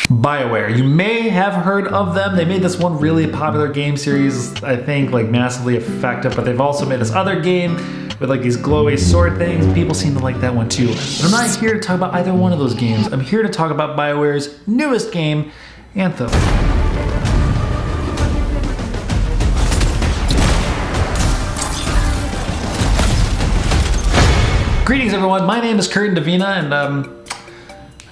BioWare. You may have heard of them. They made this one really popular game series, I think, like massively effective, but they've also made this other game with like these glowy sword things. People seem to like that one too. But I'm not here to talk about either one of those games. I'm here to talk about BioWare's newest game, Anthem. Greetings everyone, my name is Indovina, and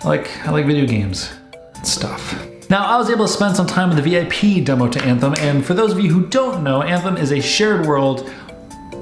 I like video games and stuff. Now, I was able to spend some time with the VIP demo to Anthem, and for those of you who don't know, Anthem is a shared world,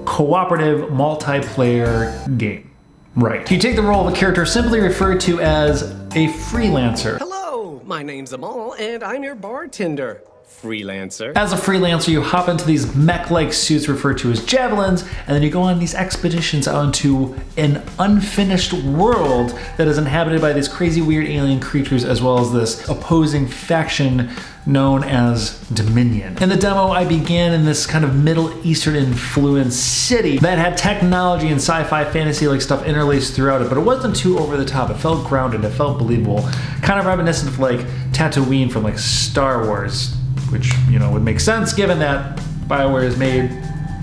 cooperative, multiplayer game. Right. You take the role of a character simply referred to as a freelancer. Hello, my name's Amal, and I'm your bartender. Freelancer. As a freelancer, you hop into these mech-like suits referred to as javelins, and then you go on these expeditions out into an unfinished world that is inhabited by these crazy weird alien creatures, as well as this opposing faction known as Dominion. In the demo, I began in this kind of Middle Eastern influenced city that had technology and sci-fi fantasy like stuff interlaced throughout it, but it wasn't too over the top. It felt grounded, it felt believable, kind of reminiscent of like Tatooine from like Star Wars, which, you know, would make sense given that BioWare has made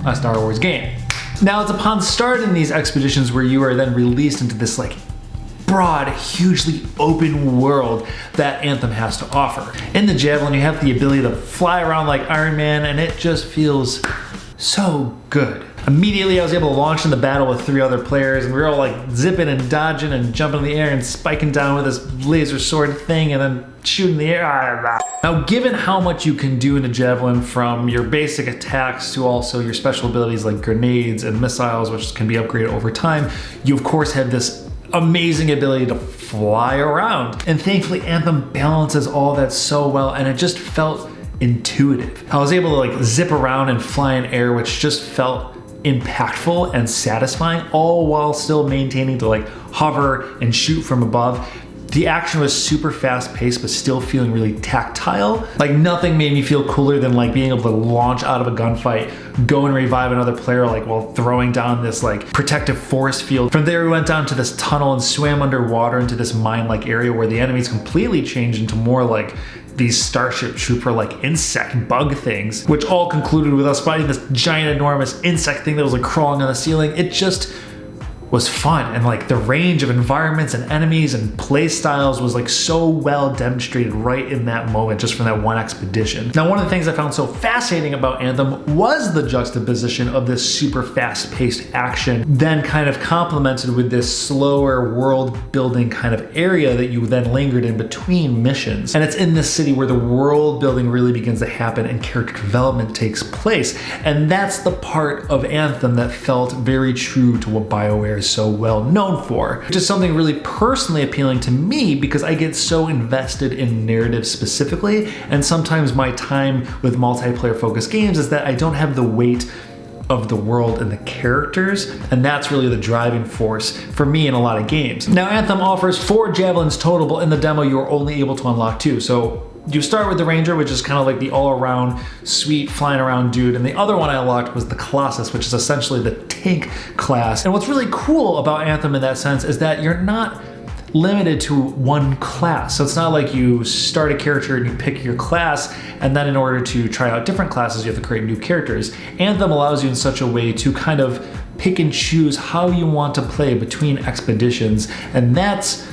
a Star Wars game. Now, it's upon starting these expeditions where you are then released into this like broad, hugely open world that Anthem has to offer. In the Javelin, you have the ability to fly around like Iron Man, and it just feels so good. Immediately, I was able to launch into battle with 3 other players, and we were all like zipping and dodging and jumping in the air and spiking down with this laser sword thing and then shooting the air. Now, given how much you can do in a Javelin, from your basic attacks to also your special abilities like grenades and missiles, which can be upgraded over time, you of course have this amazing ability to fly around. And thankfully, Anthem balances all that so well, and it just felt intuitive. I was able to like zip around and fly in air, which just felt impactful and satisfying, all while still maintaining to like hover and shoot from above. The action was super fast paced, but still feeling really tactile. Like nothing made me feel cooler than like being able to launch out of a gunfight, go and revive another player like while throwing down this like protective force field. From there we went down to this tunnel and swam underwater into this mine-like area where the enemies completely changed into more like these Starship Trooper like insect bug things, which all concluded with us fighting this giant enormous insect thing that was like crawling on the ceiling. It just was fun, and like the range of environments and enemies and play styles was like so well demonstrated right in that moment, just from that one expedition. Now, one of the things I found so fascinating about Anthem was the juxtaposition of this super fast-paced action, then kind of complemented with this slower world-building kind of area that you then lingered in between missions. And it's in this city where the world building really begins to happen and character development takes place. And that's the part of Anthem that felt very true to what BioWare is so well known for, which is something really personally appealing to me because I get so invested in narrative specifically, and sometimes my time with multiplayer focused games is that I don't have the weight of the world and the characters, and that's really the driving force for me in a lot of games. Now, Anthem offers 4 javelins total, but in the demo you are only able to unlock 2. So you start with the Ranger, which is kind of like the all-around sweet flying around dude, and the other one I unlocked was the Colossus, which is essentially the tank class. And what's really cool about Anthem in that sense is that you're not limited to one class. So it's not like you start a character and you pick your class, and then in order to try out different classes you have to create new characters. Anthem allows you in such a way to kind of pick and choose how you want to play between expeditions, and that's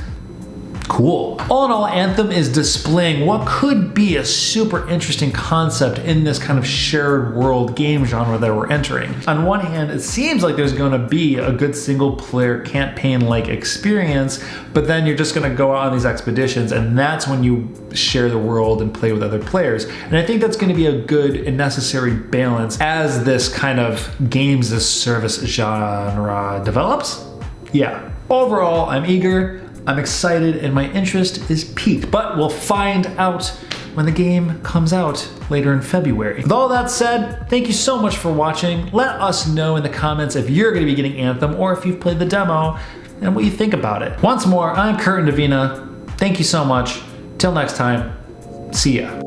cool. All in all, Anthem is displaying what could be a super interesting concept in this kind of shared world game genre that we're entering. On one hand, it seems like there's going to be a good single player campaign-like experience, but then you're just going to go out on these expeditions, and that's when you share the world and play with other players. And I think that's going to be a good and necessary balance as this kind of games as service genre develops. Yeah. Overall, I'm eager, I'm excited, and my interest is piqued, but we'll find out when the game comes out later in February. With all that said, thank you so much for watching. Let us know in the comments if you're going to be getting Anthem or if you've played the demo and what you think about it. Once more, I'm Indovina. Thank you so much. Till next time, see ya.